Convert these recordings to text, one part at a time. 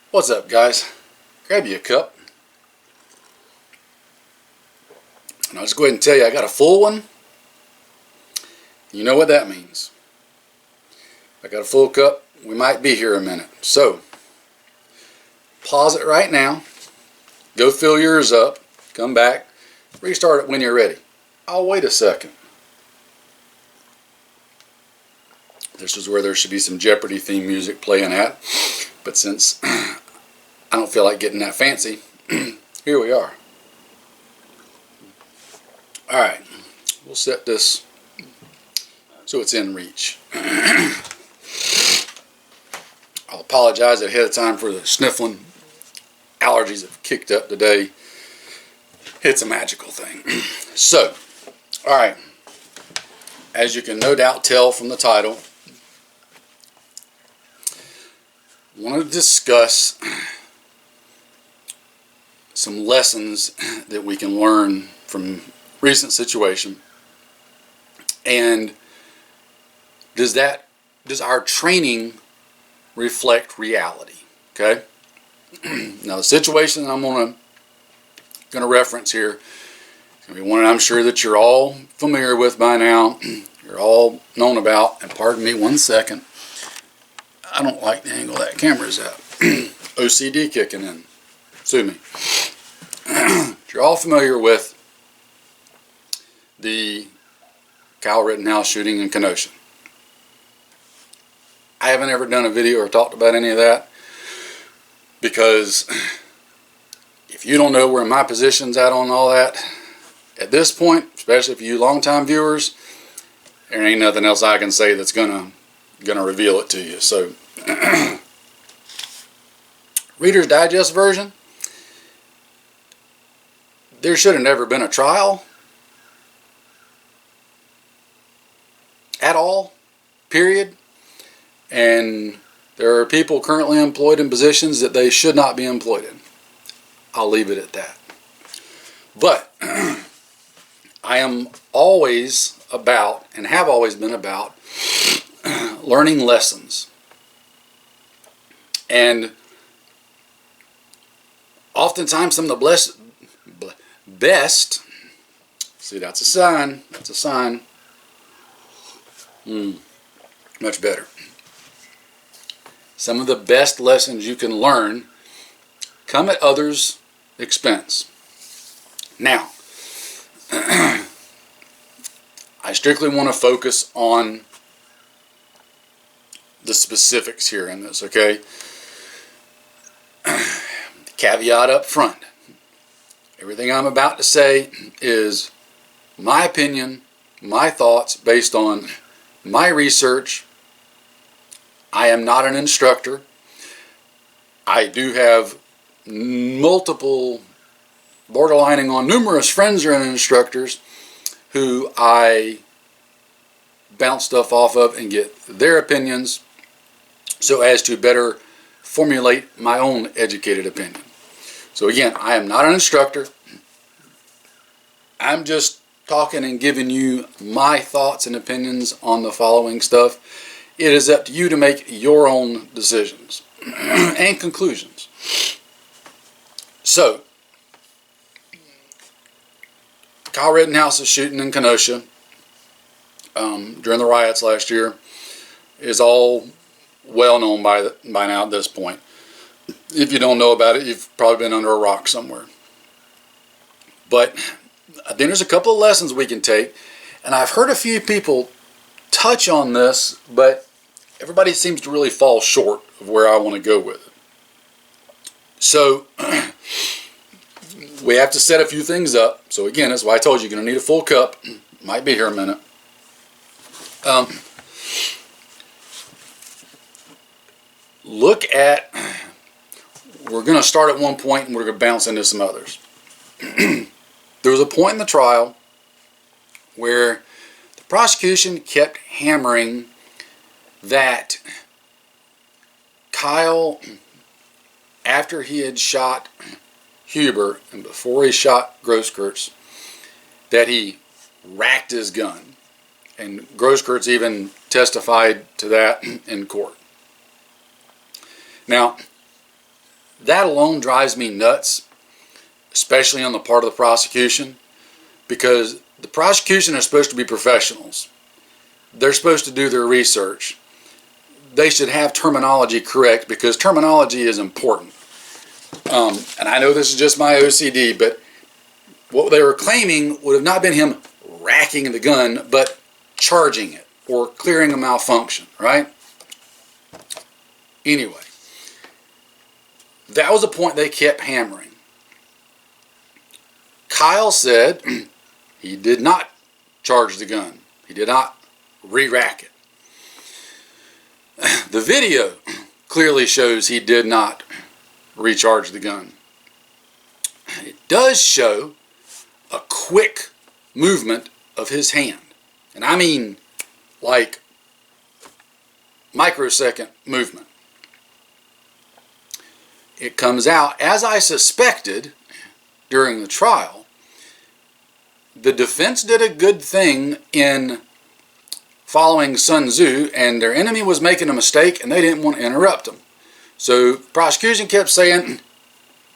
What's up, guys? Grab you a cup. And I'll just go ahead and tell you I got a full one. You know what that means. I got a full cup. We might be here a minute. So, pause it right now. Go fill yours up. Come back. Restart it when you're ready. I'll wait a second. This is where there should be some Jeopardy theme music playing at. But since I don't feel like getting that fancy, here we are. Alright, we'll set this so it's in reach. I'll apologize ahead of time for the sniffling. Allergies have kicked up today. It's a magical thing. So, alright, as you can no doubt tell from the title, I want to discuss some lessons that we can learn from recent situation. And does our training reflect reality? Okay. Now the situation that I'm gonna reference here is gonna be one I'm sure that you're all familiar with by now. You're all known about. And pardon me 1 second. I don't like the angle that camera's at. OCD kicking in. Sue me. You're all familiar with the Kyle Rittenhouse shooting in Kenosha. I haven't ever done a video or talked about any of that because if you don't know where my position's at on all that, at this point, especially for you longtime viewers, there ain't nothing else I can say that's gonna reveal it to you. So, Reader's Digest version, there should have never been a trial at all, period. And there are people currently employed in positions that they should not be employed in. I'll leave it at that. But I am always about, and have always been about, learning lessons. And oftentimes some of the best, see, that's a sign, much better. Some of the best lessons you can learn come at others' expense. Now, I strictly want to focus on the specifics here in this, okay? Caveat up front. Everything I'm about to say is my opinion, my thoughts based on my research. I am not an instructor. I do have multiple, borderlining on numerous friends who are instructors who I bounce stuff off of and get their opinions so as to better formulate my own educated opinion. So again, I am not an instructor. I'm just talking and giving you my thoughts and opinions on the following stuff. It is up to you to make your own decisions and conclusions. So, Kyle Rittenhouse's shooting in Kenosha during the riots last year is all well known by now at this point. If you don't know about it, you've probably been under a rock somewhere. But I think there's a couple of lessons we can take, and I've heard a few people touch on this, but everybody seems to really fall short of where I want to go with it. So, we have to set a few things up. So again, that's why I told you you're going to need a full cup. Might be here a minute. Look at, we're going to start at one point and we're going to bounce into some others. There was a point in the trial where the prosecution kept hammering that Kyle, after he had shot Huber and before he shot Grosskreutz, that he racked his gun. And Grosskreutz even testified to that in court. Now, That alone drives me nuts, especially on the part of the prosecution, because the prosecution are supposed to be professionals. They're supposed to do their research. They should have terminology correct, because terminology is important. And I know this is just my OCD, but what they were claiming would have not been him racking the gun, but charging it or clearing a malfunction, right? Anyway, that was the point they kept hammering. Kyle said he did not charge the gun. He did not re-rack it. The video clearly shows he did not recharge the gun. It does show a quick movement of his hand. And I mean like microsecond movement. It comes out, as I suspected during the trial, the defense did a good thing in following Sun Tzu, and their enemy was making a mistake and they didn't want to interrupt him. So prosecution kept saying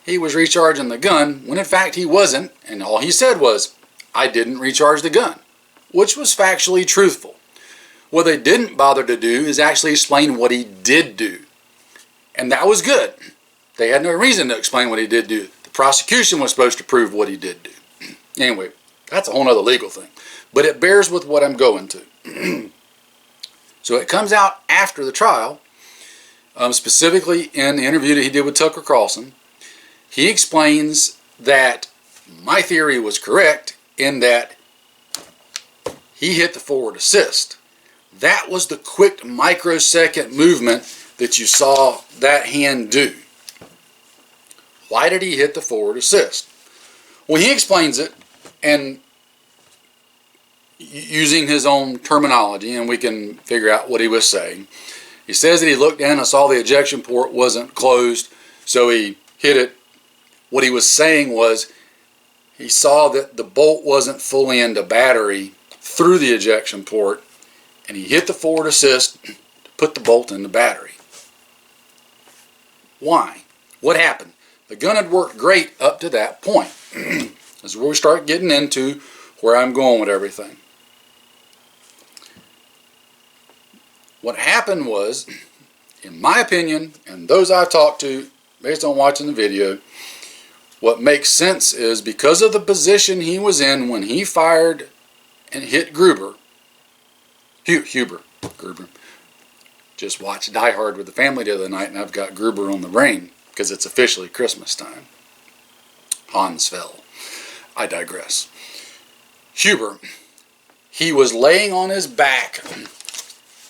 he was recharging the gun when in fact he wasn't, and all he said was, I didn't recharge the gun, which was factually truthful. What they didn't bother to do is actually explain what he did do, and that was good. They had no reason to explain what he did do. The prosecution was supposed to prove what he did do. Anyway, that's a whole other legal thing, but it bears with what I'm going to. So it comes out after the trial, specifically in the interview that he did with Tucker Carlson. He explains that my theory was correct in that he hit the forward assist. That was the quick microsecond movement that you saw that hand do. Why did he hit the forward assist? Well, he explains it, and using his own terminology, and we can figure out what he was saying. He says that he looked down and saw the ejection port wasn't closed, so he hit it. What he was saying was he saw that the bolt wasn't fully into battery through the ejection port, and he hit the forward assist to put the bolt in the battery. Why? What happened? The gun had worked great up to that point. This is where we start getting into where I'm going with everything. What happened was, in my opinion, and those I've talked to, based on watching the video, what makes sense is because of the position he was in when he fired and hit Gruber, Gruber. Just watched Die Hard with the family the other night, and I've got Gruber on the brain because it's officially Christmas time. Hans fell. I digress. Huber, he was laying on his back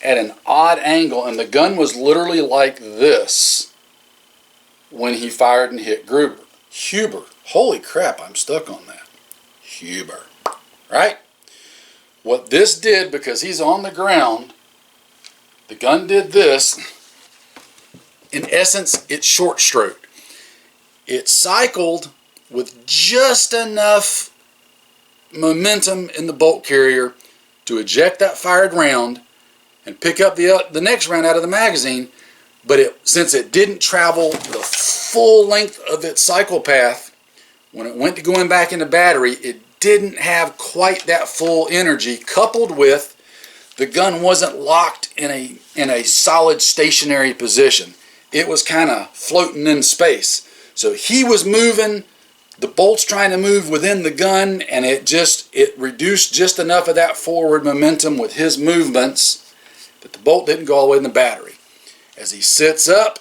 at an odd angle, and the gun was literally like this when he fired and hit Gruber. Huber. Holy crap, I'm stuck on that. Huber. Right? What this did, because he's on the ground, the gun did this. In essence, it short-stroked. It cycled with just enough momentum in the bolt carrier to eject that fired round and pick up the next round out of the magazine, but since it didn't travel the full length of its cycle path, when it went to going back into battery, it didn't have quite that full energy, coupled with the gun wasn't locked in a solid stationary position. It was kind of floating in space. So he was moving, the bolt's trying to move within the gun, and it reduced just enough of that forward momentum with his movements that the bolt didn't go all the way in the battery. As he sits up,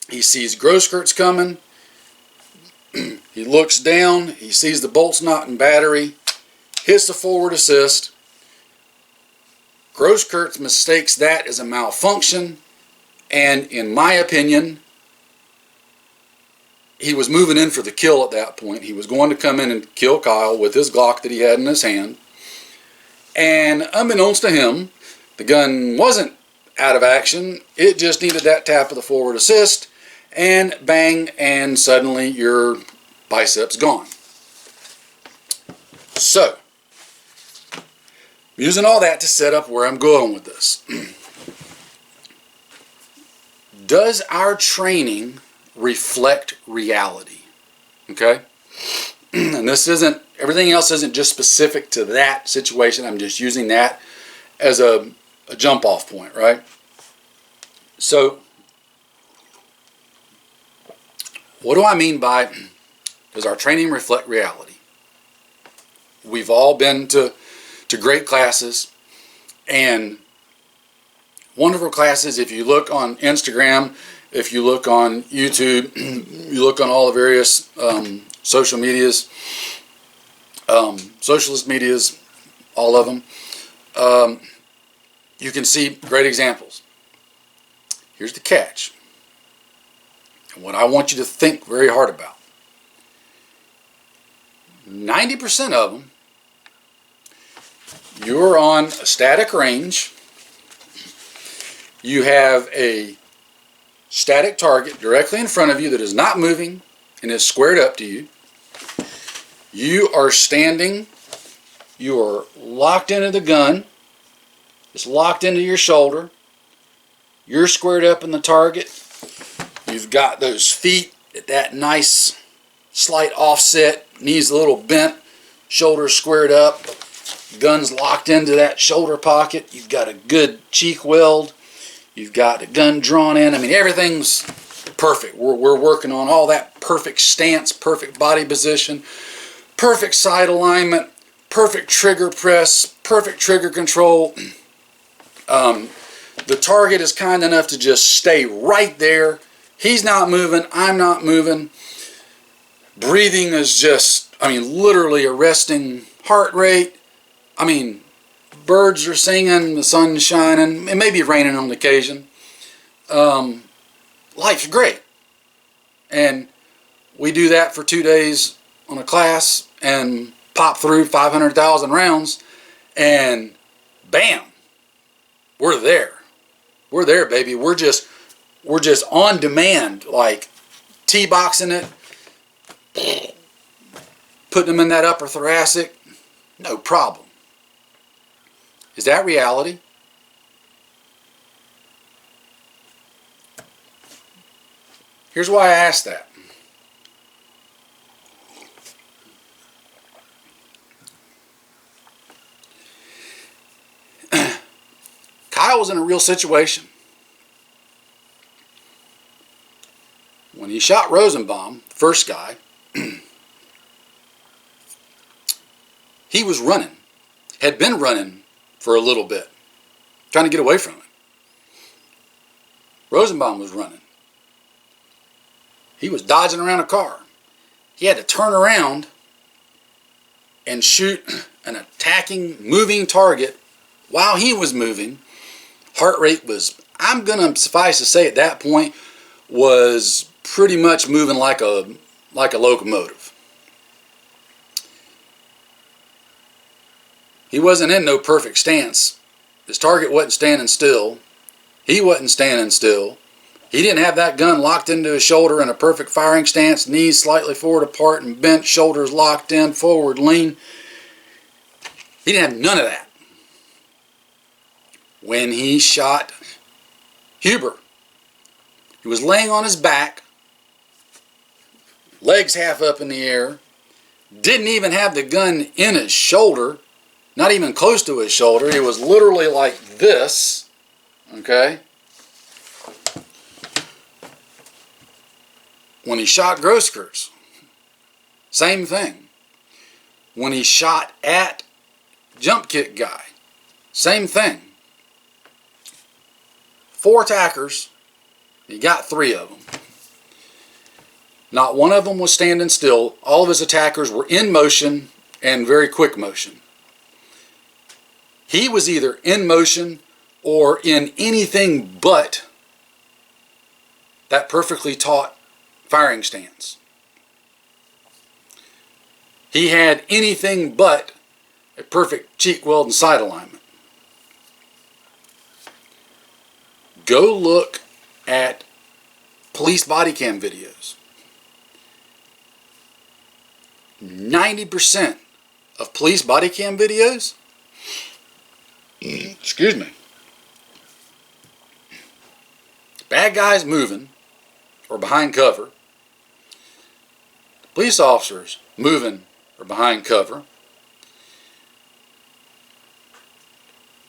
he sees Grosskreutz coming. He looks down, he sees the bolt's not in battery, hits the forward assist. Grosskreutz mistakes that as a malfunction, and in my opinion, he was moving in for the kill at that point. He was going to come in and kill Kyle with his Glock that he had in his hand. And unbeknownst to him, the gun wasn't out of action. It just needed that tap of the forward assist, and bang, and suddenly your bicep's gone. So, using all that to set up where I'm going with this. Does our training reflect reality. Okay? And this isn't, everything else isn't just specific to that situation. I'm just using that as a jump off point, right? So, what do I mean by, does our training reflect reality? We've all been to great classes and wonderful classes. If you look on Instagram, if you look on YouTube, you look on all the various social medias, socialist medias, all of them, you can see great examples. Here's the catch. And what I want you to think very hard about. 90% of them, you're on a static range. You have a static target directly in front of you that is not moving and is squared up to you. You are standing. You are locked into the gun. It's locked into your shoulder. You're squared up in the target. You've got those feet at that nice slight offset, knees a little bent, shoulders squared up, gun's locked into that shoulder pocket. You've got a good cheek weld. You've got the gun drawn in. I mean, everything's perfect. We're working on all that perfect stance, perfect body position, perfect sight alignment, perfect trigger press, perfect trigger control. The target is kind enough to just stay right there. He's not moving. I'm not moving. Breathing is just, I mean, literally arresting heart rate. I mean, birds are singing, the sun's shining. It may be raining on occasion. Life's great. And we do that for 2 days on a class and pop through 500,000 rounds and bam, we're there. We're there, baby. We're just on demand, like T-boxing it, putting them in that upper thoracic, no problem. Is that reality? Here's why I asked that. Kyle was in a real situation. When he shot Rosenbaum, the first guy, he was running, had been running for a little bit, trying to get away from it. Rosenbaum was running. He was dodging around a car. He had to turn around and shoot an attacking, moving target while he was moving. Heart rate was, I'm going to suffice to say at that point, was pretty much moving like a locomotive. He wasn't in no perfect stance. His target wasn't standing still. He wasn't standing still. He didn't have that gun locked into his shoulder in a perfect firing stance, knees slightly forward apart and bent, shoulders locked in, forward lean. He didn't have none of that. When he shot Huber, he was laying on his back, legs half up in the air, didn't even have the gun in his shoulder, not even close to his shoulder. It was literally like this, okay? When he shot Grosskreutz, same thing. When he shot at Jump Kick Guy, same thing. 4 attackers, he got 3 of them. Not one of them was standing still. All of his attackers were in motion and very quick motion. He was either in motion or in anything but that perfectly taught firing stance. He had anything but a perfect cheek weld and sight alignment. Go look at police body cam videos. 90% of police body cam videos, excuse me, bad guys moving, or behind cover. Police officers moving or behind cover.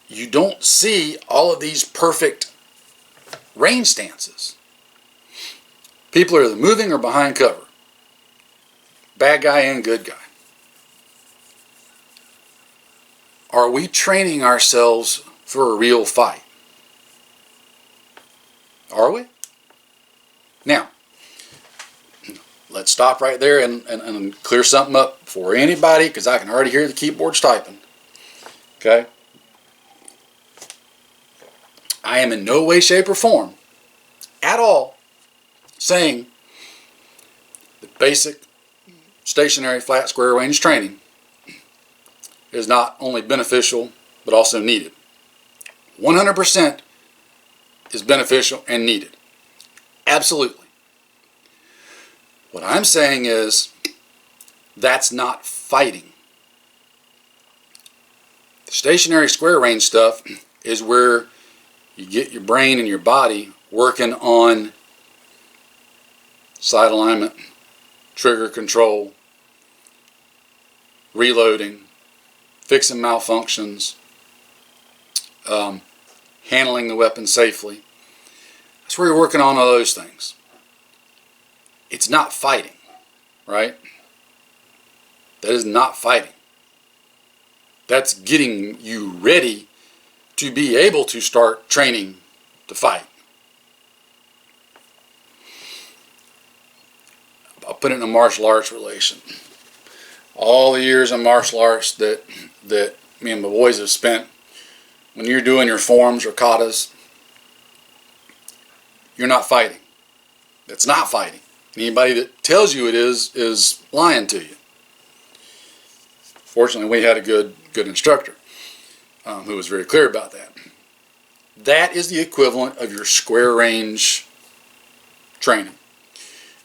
You don't see all of these perfect range stances. People are either moving or behind cover. Bad guy and good guy. Are we training ourselves for a real fight? Are we? Now, let's stop right there and clear something up for anybody, because I can already hear the keyboards typing. Okay? I am in no way, shape, or form at all saying that basic stationary flat square range training is not only beneficial but also needed. 100% is beneficial and needed. Absolutely. What I'm saying is that's not fighting. The stationary square range stuff is where you get your brain and your body working on sight alignment, trigger control, reloading, fixing malfunctions, handling the weapon safely. That's where you're working on all those things. It's not fighting, right? That is not fighting. That's getting you ready to be able to start training to fight. I'll put it in a martial arts relation. All the years of martial arts that me and my boys have spent, when you're doing your forms or katas, you're not fighting. It's not fighting. Anybody that tells you it is lying to you. Fortunately, we had a good instructor who was very clear about that. That is the equivalent of your square range training.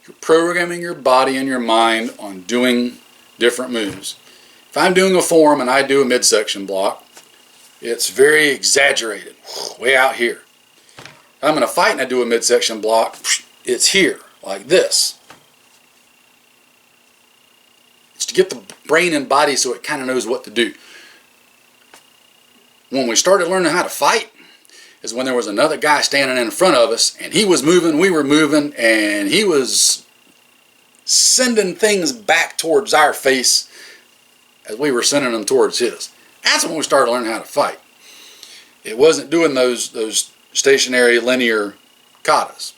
You're programming your body and your mind on doing different moves. If I'm doing a form and I do a midsection block, it's very exaggerated, way out here. If I'm going to fight and I do a midsection block, it's here, like this. It's to get the brain and body so it kind of knows what to do. When we started learning how to fight is when there was another guy standing in front of us and he was moving, we were moving, and he was sending things back towards our face as we were sending them towards his. That's when we started learning how to fight. It wasn't doing those stationary linear katas.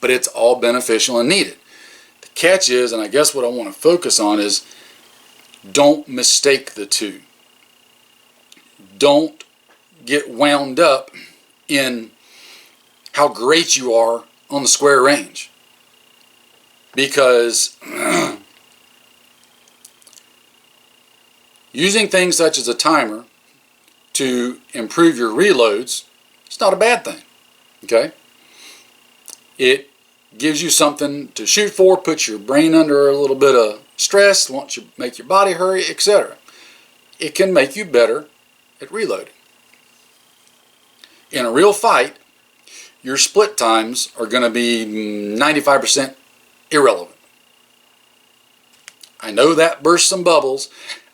But it's all beneficial and needed. The catch is, and I guess what I want to focus on is, don't mistake the two. Don't get wound up in how great you are on the square range. Because using things such as a timer to improve your reloads, it's not a bad thing. Okay? It gives you something to shoot for, puts your brain under a little bit of stress, wants you make your body hurry, etc. It can make you better at reloading. In a real fight, your split times are going to be 95% irrelevant. I know that bursts some bubbles.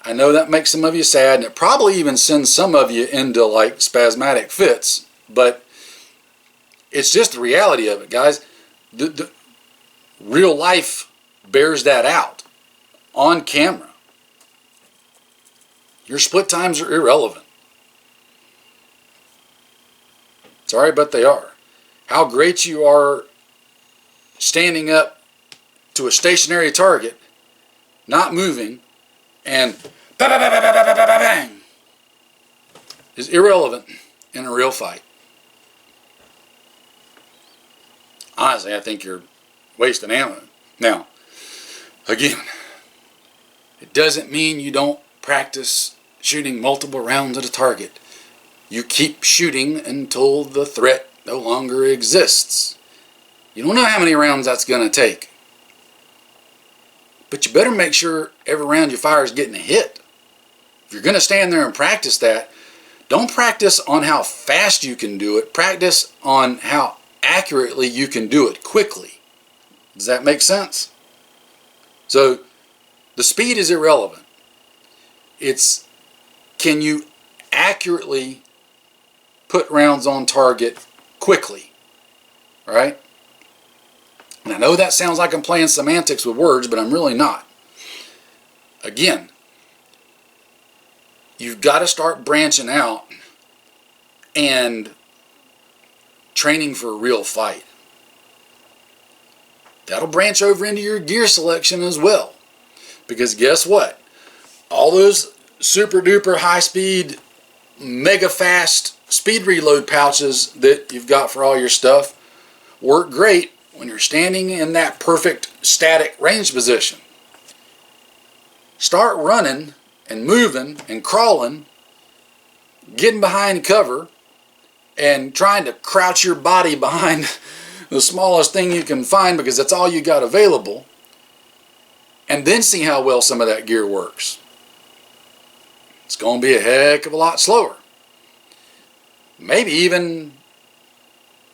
I know that makes some of you sad, and it probably even sends some of you into like spasmodic fits, but it's just the reality of it, guys. The real life bears that out on camera. Your split times are irrelevant. Sorry, but they are. How great you are standing up to a stationary target, not moving, and bang, bang, bang, bang, bang, bang, bang, is irrelevant in a real fight. Honestly, I think you're wasting ammo. Now, again, it doesn't mean you don't practice shooting multiple rounds at a target. You keep shooting until the threat no longer exists. You don't know how many rounds that's going to take. But you better make sure every round you fire is getting a hit. If you're going to stand there and practice that, don't practice on how fast you can do it. Practice on how accurately you can do it quickly. Does that make sense? So the speed is irrelevant. It's, can you accurately put rounds on target quickly, right? And I know that sounds like I'm playing semantics with words, but I'm really not. Again, you've got to start branching out and training for a real fight. That'll branch over into your gear selection as well. Because guess what? All those super duper high speed, mega fast speed reload pouches that you've got for all your stuff work great when you're standing in that perfect static range position. Start running and moving and crawling, getting behind cover, and trying to crouch your body behind the smallest thing you can find because that's all you got available, and then see how well some of that gear works. It's going to be a heck of a lot slower. Maybe even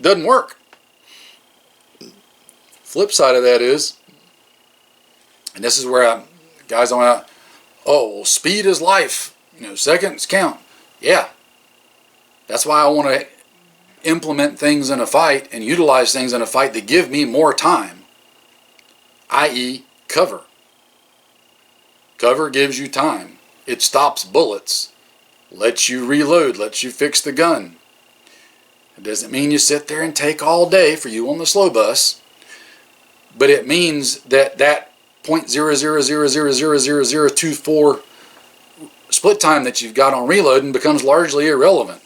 doesn't work. Flip side of that is, and this is where guys are out, oh, well, speed is life. Seconds count. Yeah. That's why I want to implement things in a fight and utilize things in a fight that give me more time, i.e. cover. Cover gives you time. It stops bullets, lets you reload, lets you fix the gun. It doesn't mean you sit there and take all day for you on the slow bus, but it means that 0.00000024 split time that you've got on reloading becomes largely irrelevant,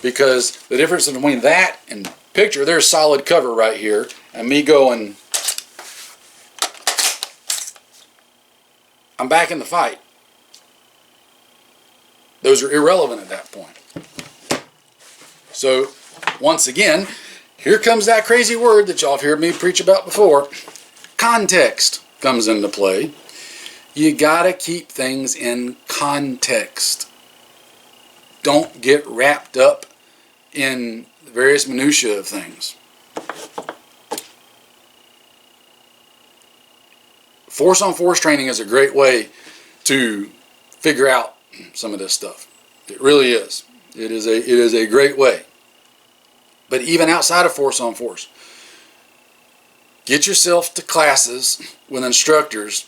because the difference between that and picture, there's solid cover right here, and me going, I'm back in the fight. Those are irrelevant at that point. So, once again, here comes that crazy word that y'all have heard me preach about before. Context comes into play. You gotta keep things in context. Don't get wrapped up in the various minutiae of things. Force on force training is a great way to figure out some of this stuff. It really is. It is a great way. But even outside of force on force, get yourself to classes with instructors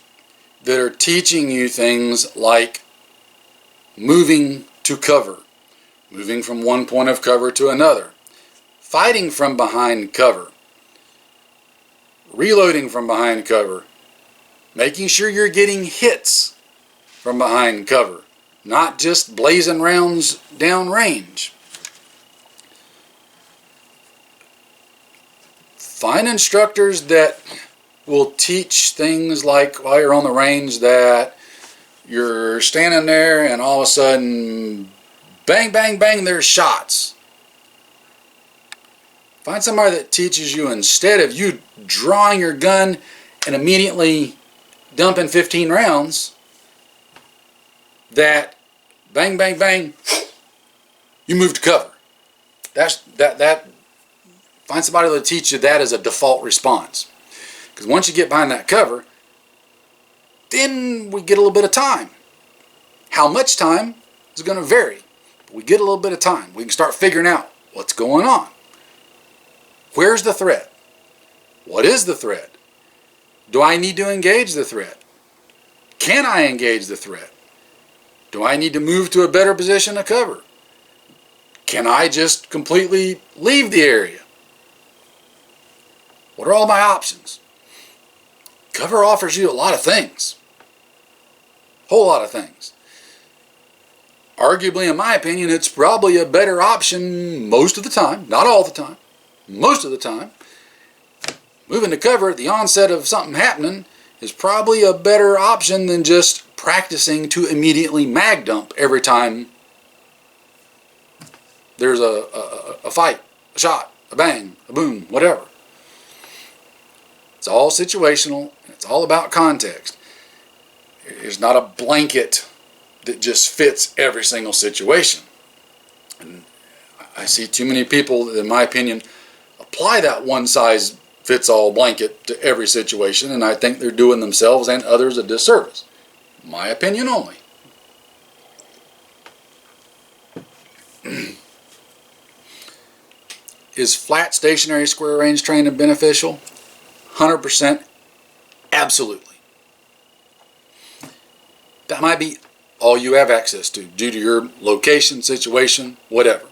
that are teaching you things like moving to cover, moving from one point of cover to another, fighting from behind cover, reloading from behind cover, making sure you're getting hits from behind cover, not just blazing rounds down range. Find instructors that will teach things like while you're on the range that you're standing there and all of a sudden, bang, bang, bang, there's shots. Find somebody that teaches you, instead of you drawing your gun and immediately dumping 15 rounds, that bang, bang, bang, you move to cover. Find somebody that'll teach you that as a default response. Because once you get behind that cover, then we get a little bit of time. How much time is going to vary. But we get a little bit of time. We can start figuring out what's going on. Where's the threat? What is the threat? Do I need to engage the threat? Can I engage the threat? Do I need to move to a better position of cover? Can I just completely leave the area? What are all my options? Cover offers you a lot of things. Whole lot of things. Arguably, in my opinion, it's probably a better option most of the time. Not all the time. Most of the time. Moving to cover at the onset of something happening is probably a better option than just practicing to immediately mag dump every time there's a fight, a shot, a bang, a boom, whatever. It's all situational. It's all about context. It's not a blanket that just fits every single situation. And I see too many people that, in my opinion, apply that one-size-fits-all blanket to every situation, and I think they're doing themselves and others a disservice. My opinion only. Is flat stationary square range training beneficial? 100% absolutely. That might be all you have access to due to your location, situation, whatever.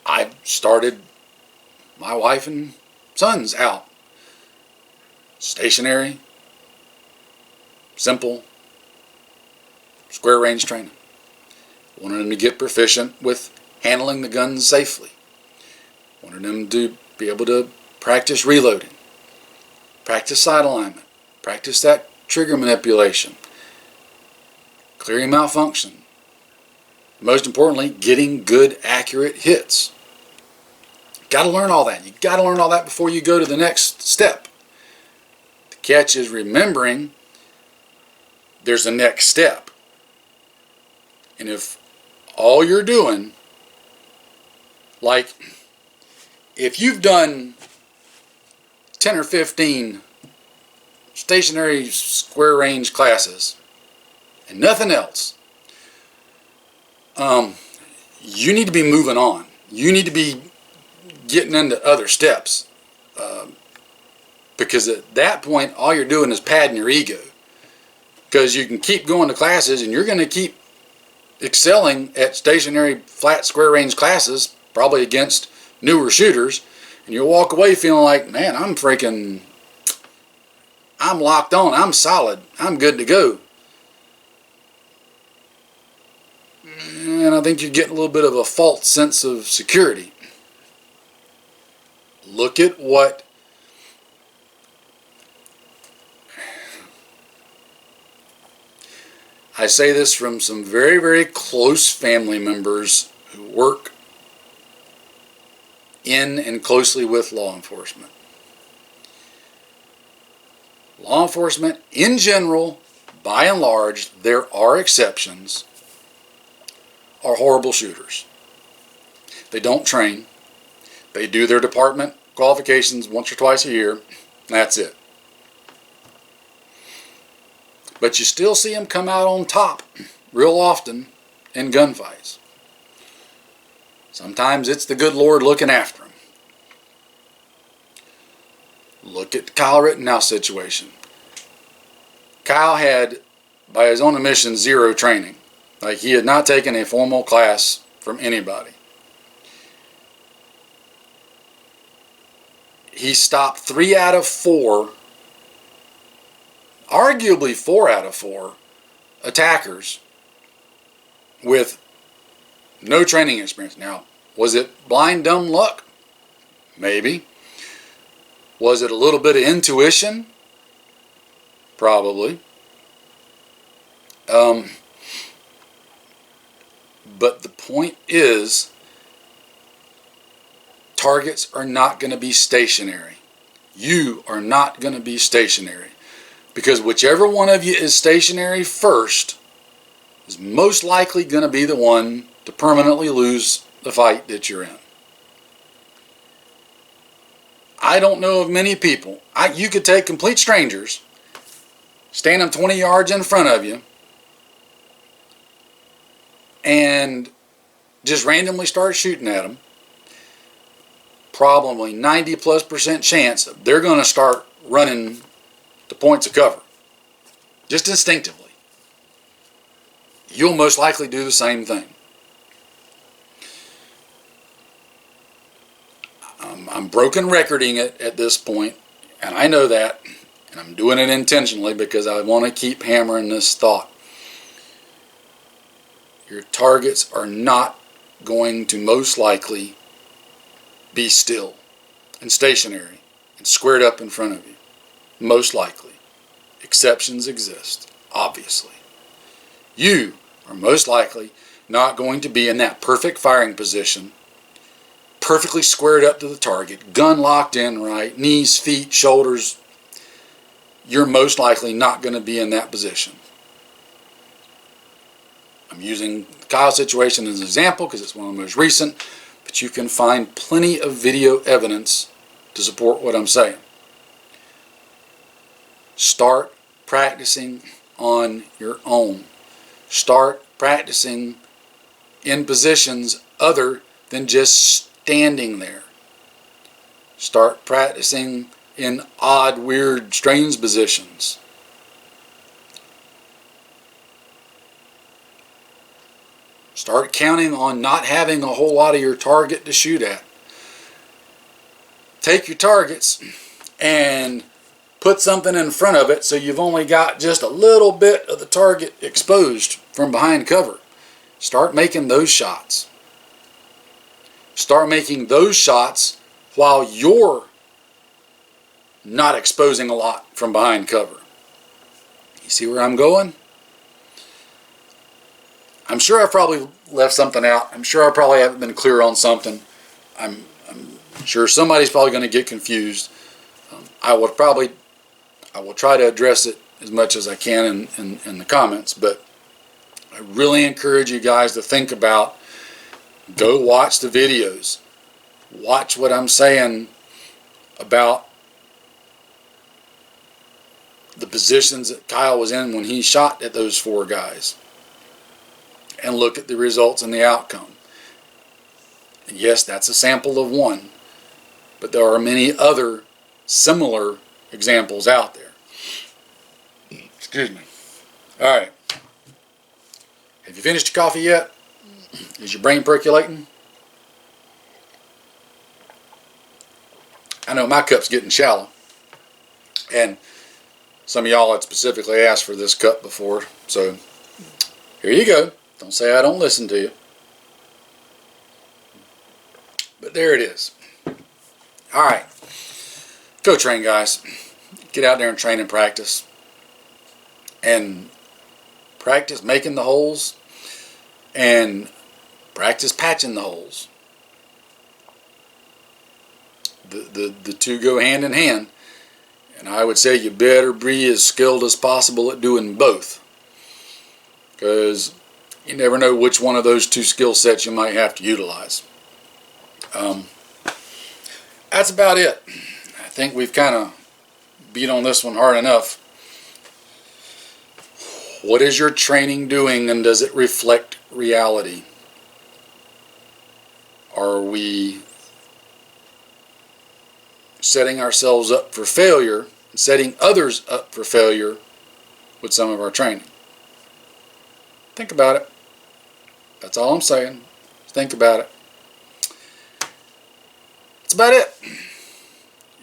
I've started my wife and sons out stationary, simple, square range training. Wanted them to get proficient with handling the guns safely. Wanted them to be able to practice reloading, practice sight alignment, practice that trigger manipulation, clearing malfunction. Most importantly, getting good, accurate hits. Got to learn all that. You got to learn all that before you go to the next step. The catch is remembering there's a next step. And if all you're doing, like if you've done 10 or 15 stationary square range classes and nothing else, you need to be moving on. You need to be getting into other steps, because at that point all you're doing is padding your ego, because you can keep going to classes and you're going to keep excelling at stationary flat square range classes, probably against newer shooters, and you'll walk away feeling like, man, I'm locked on, I'm solid, I'm good to go. And I think you're getting a little bit of a false sense of security. Look at what I say this from some very, very close family members who work in and closely with law enforcement. Law enforcement in general, by and large, there are exceptions, are horrible shooters. They don't train. They do their department qualifications once or twice a year. That's it. But you still see them come out on top real often in gunfights. Sometimes it's the good Lord looking after them. Look at Kyle Rittenhouse situation. Kyle had, by his own admission, zero training. Like, he had not taken a formal class from anybody. He stopped 3 out of 4, arguably 4 out of 4 attackers with no training experience. Now, was it blind dumb luck? Maybe. Was it a little bit of intuition? Probably. But the point is, targets are not going to be stationary. You are not going to be stationary. Because whichever one of you is stationary first is most likely going to be the one to permanently lose the fight that you're in. I don't know of many people. You could take complete strangers, stand them 20 yards in front of you, and just randomly start shooting at them. Probably 90+% chance they're going to start running to points of cover, just instinctively. You'll most likely do the same thing. I'm broken recording it at this point, and I know that, and I'm doing it intentionally because I want to keep hammering this thought. Your targets are not going to most likely be still and stationary and squared up in front of you. Most likely. Exceptions exist, obviously. You are most likely not going to be in that perfect firing position, perfectly squared up to the target, gun locked in right, knees, feet, shoulders. You're most likely not going to be in that position. I'm using the Kyle situation as an example because it's one of the most recent, but you can find plenty of video evidence to support what I'm saying. Start practicing on your own. Start practicing in positions other than just standing there. Start practicing in odd, weird, strange positions. Start counting on not having a whole lot of your target to shoot at. Take your targets and put something in front of it so you've only got just a little bit of the target exposed from behind cover. Start making those shots. Start making those shots while you're not exposing a lot from behind cover. You see where I'm going? I'm sure I've probably left something out. I'm sure I probably haven't been clear on something. I'm sure somebody's probably going to get confused. I will try to address it as much as I can in the comments, but I really encourage you guys to think about, go watch the videos. Watch what I'm saying about the positions that Kyle was in when he shot at those 4 guys. And look at the results and the outcome. And yes, that's a sample of one, but there are many other similar examples out there. Excuse me. All right. Have you finished your coffee yet? Is your brain percolating? I know my cup's getting shallow, and some of y'all had specifically asked for this cup before, so here you go. Don't say I don't listen to you. But there it is. All right. Go train, guys. Get out there and train and practice. And practice making the holes. And practice patching the holes. The two go hand in hand. And I would say you better be as skilled as possible at doing both. Because you never know which one of those 2 skill sets you might have to utilize. That's about it. I think we've kind of beat on this one hard enough. What is your training doing, and does it reflect reality? Are we setting ourselves up for failure, setting others up for failure with some of our training? Think about it. That's all I'm saying. Think about it. That's about it.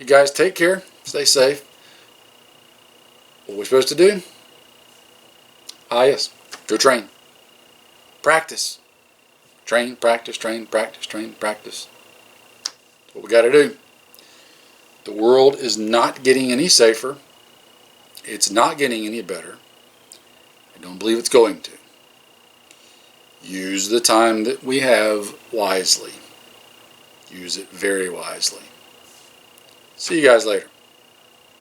You guys take care. Stay safe. What are we supposed to do? Yes. Go train. Practice. Train, practice, train, practice, train, practice. That's what we got to do. The world is not getting any safer. It's not getting any better. I don't believe it's going to. Use the time that we have wisely. Use it very wisely. See you guys later.